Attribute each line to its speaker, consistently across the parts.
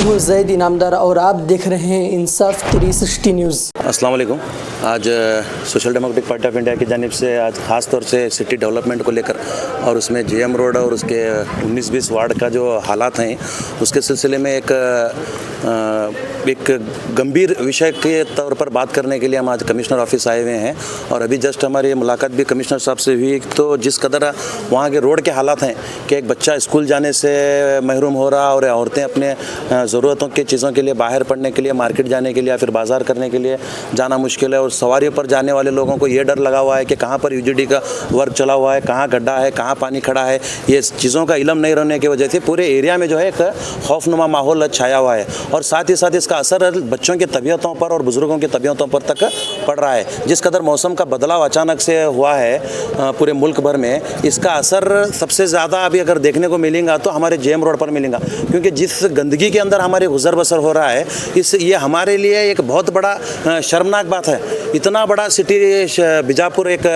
Speaker 1: मैं हूँ जैद इनामदार और आप देख रहे हैं इंसाफ 360 न्यूज़।
Speaker 2: अस्सलाम वालेकुम। आज social democratic party of India की जानिब से आज ख़ास तौर से सिटी डेवलपमेंट को लेकर और उसमें जेएम रोड और उसके 19-20 वार्ड का जो हालात हैं उसके सिलसिले में एक गंभीर विषय के तौर पर बात करने के लिए हम आज कमिश्नर ऑफिस आए हुए हैं। और अभी जस्ट हमारी मुलाकात भी कमिश्नर साहब से हुई। तो जिस कदर वहाँ के रोड के हालात हैं कि एक बच्चा स्कूल जाने से महरूम हो रहा और औरतें अपने ज़रूरतों की चीज़ों के लिए बाहर पढ़ने के लिए, मार्केट जाने के लिए या फिर बाज़ार करने के लिए जाना मुश्किल है। और सवारियों पर जाने वाले लोगों को ये डर लगा हुआ है कि कहाँ पर यूजीडी का वर्क चला हुआ है, कहाँ गड्ढा है, कहाँ पानी खड़ा है। ये चीज़ों का इल्म नहीं रहने की वजह से पूरे एरिया में जो है एक खौफनुमा माहौल छाया हुआ है। और साथ ही साथ इसका असर बच्चों की तबीयतों पर और बुज़ुर्गों की तबीयतों पर तक पड़ रहा है। जिस कदर मौसम का बदलाव अचानक से हुआ है पूरे मुल्क भर में, इसका असर सबसे ज़्यादा अभी अगर देखने को मिलेगा तो हमारे जेएम रोड पर मिलेगा। क्योंकि जिस गंदगी के अंदर हमारे गुजर बसर हो रहा है, ये हमारे लिए एक बहुत बड़ा शर्मनाक बात है। इतना बड़ा सिटी बीजापुर एक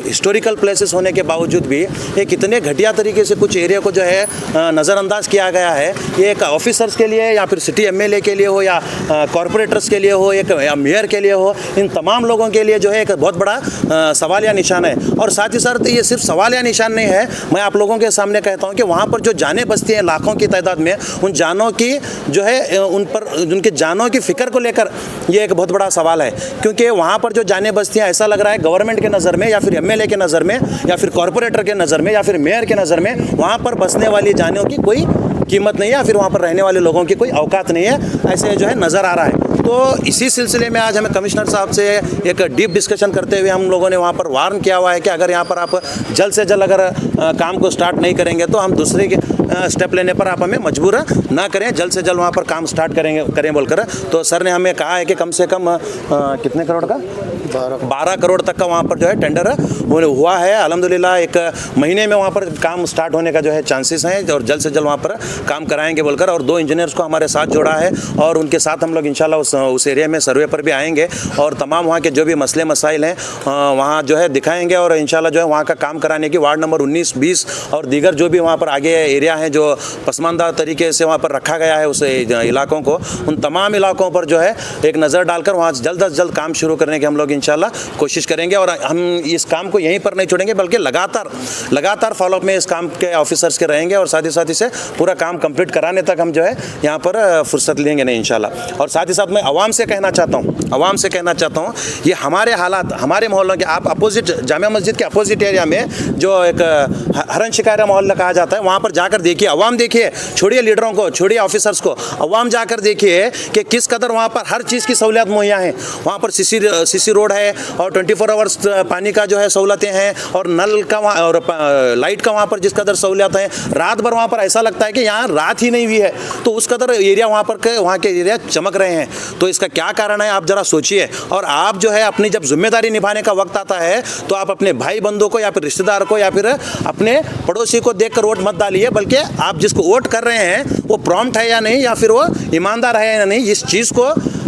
Speaker 2: हिस्टोरिकल प्लेसेस होने के बावजूद भी एक इतने घटिया तरीके से कुछ एरिया को जो है नज़रअंदाज किया गया है। ये एक ऑफिसर्स के लिए या फिर सिटी एमएलए के लिए हो या कॉरपोरेटर्स के लिए हो या मेयर के लिए हो, इन तमाम लोगों के लिए जो है एक बहुत बड़ा सवालिया निशान है। और साथ ही साथ ये सिर्फ सवालिया निशान नहीं है, मैं आप लोगों के सामने कहता हूँ कि वहाँ पर जो जानें बसती हैं लाखों की तादाद में, उन जानों की जो है उन पर उनके जानों की फ़िक्र को लेकर ये एक बहुत बड़ा सवाल है। क्योंकि वहाँ पर जो जानें बसती हैं, ऐसा लग रहा है गवर्नमेंट के नज़र में या फिर एमएलए के नज़र में या फिर कॉरपोरेटर के नज़र में या फिर मेयर के नज़र में वहाँ पर बसने वाली जानों की कोई कीमत नहीं है या फिर वहाँ पर रहने वाले लोगों की कोई औकात नहीं है, ऐसे जो है नज़र आ रहा है। तो इसी सिलसिले में आज हमें कमिश्नर साहब से एक डीप डिस्कशन करते हुए हम लोगों ने वहाँ पर वार्न किया हुआ है कि अगर यहाँ पर आप जल्द से जल्द अगर काम को स्टार्ट नहीं करेंगे तो हम दूसरे स्टेप लेने पर आप हमें मजबूर ना करें, जल्द से जल्द वहाँ पर काम स्टार्ट करें बोलकर। तो सर ने हमें कहा है कि कम से कम कितने करोड़ का 12 करोड़ तक का वहाँ पर जो है टेंडर हुआ है। अल्हम्दुलिल्लाह एक महीने में वहाँ पर काम स्टार्ट होने का जो है चांसेस हैं और जल्द से जल्द वहाँ पर काम कराएंगे बोलकर। और 2 इंजीनियर्स को हमारे साथ जोड़ा है और उनके साथ हम लोग इंशाल्लाह उस एरिया में सर्वे पर भी आएंगे और तमाम वहाँ के जो भी मसले मसाइल हैं वहाँ जो है दिखाएंगे और इंशाल्लाह जो है वहाँ का काम कराने की वार्ड नंबर 19, 20 और दीगर जो भी वहाँ पर आगे एरिया हैं जो पसमानदा तरीके से वहाँ पर रखा गया है उस इलाकों को, उन तमाम इलाकों पर जो है एक नज़र डालकर वहाँ जल्द अज जल्द काम शुरू करने की हम लोग इंशाल्लाह कोशिश करेंगे। और हम इस काम को यहीं पर नहीं छोड़ेंगे बल्कि लगातार फॉलोअप में इस काम के ऑफिसर्स के रहेंगे और साथ ही इसे पूरा काम कंप्लीट कराने तक हम जो है यहाँ पर फुर्सत लेंगे नहीं इंशाल्लाह। और साथ ही साथ मैं आवाम से कहना चाहता हूँ ये हमारे हालात हमारे मोहल्लों के, आप अपोजिट जामिया मस्जिद के अपोजिट एरिया में जो एक हरन शिकायरा मोहल्ला कहा जाता है, वहाँ पर जाकर देखिए, आवाम देखिए, छोड़िए लीडरों को, छोड़िए ऑफिसर्स को, आवाम जाकर देखिए कि किस कदर वहाँ पर हर चीज़ की सहूलियत मुहैया है। वहाँ पर सीसी रोड है और 24 आवर्स पानी का जो है सहूलतें हैं और नल का वहाँ और लाइट का वहाँ पर जिस कदर सहूलियत है, रात भर वहाँ पर ऐसा लगता है कि यहाँ रात ही नहीं हुई है। तो उस कदर एरिया वहाँ के एरिया चमक रहे हैं। तो इसका क्या कारण है आप ज़रा सोचिए। और आप जो है अपनी जब जिम्मेदारी निभाने का वक्त आता है तो आप अपने भाई बंधुओं को या फिर रिश्तेदार को या फिर अपने पड़ोसी को देखकर वोट मत डालिए, बल्कि आप जिसको वोट कर रहे हैं वो प्रॉम्प्ट है या नहीं या फिर वो ईमानदार है या नहीं, इस चीज़ को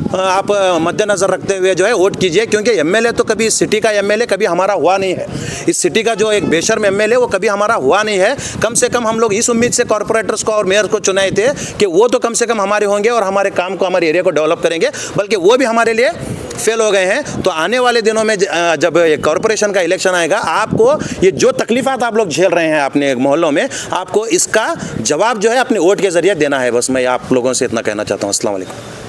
Speaker 2: आप मद्देनज़र रखते हुए जो है वोट कीजिए। क्योंकि एमएलए तो कभी इस सिटी का एमएलए कभी हमारा हुआ नहीं है, इस सिटी का जो एक बेशर्म एमएलए वो कभी हमारा हुआ नहीं है। कम से कम हम लोग इस उम्मीद से कॉरपोरेटर्स को और मेयर को चुनाए थे कि वो तो कम से कम हमारे होंगे और हमारे काम को, हमारे एरिया को डेवलप करेंगे, बल्कि वो भी हमारे लिए फेल हो गए हैं। तो आने वाले दिनों में जब कॉरपोरेशन का इलेक्शन आएगा, आपको ये जो तकलीफ़ात आप लोग झेल रहे हैं अपने मोहल्लों में, आपको इसका जवाब जो है अपने वोट के ज़रिए देना है। बस मैं आप लोगों से इतना कहना चाहता हूँ। अस्सलाम वालेकुम।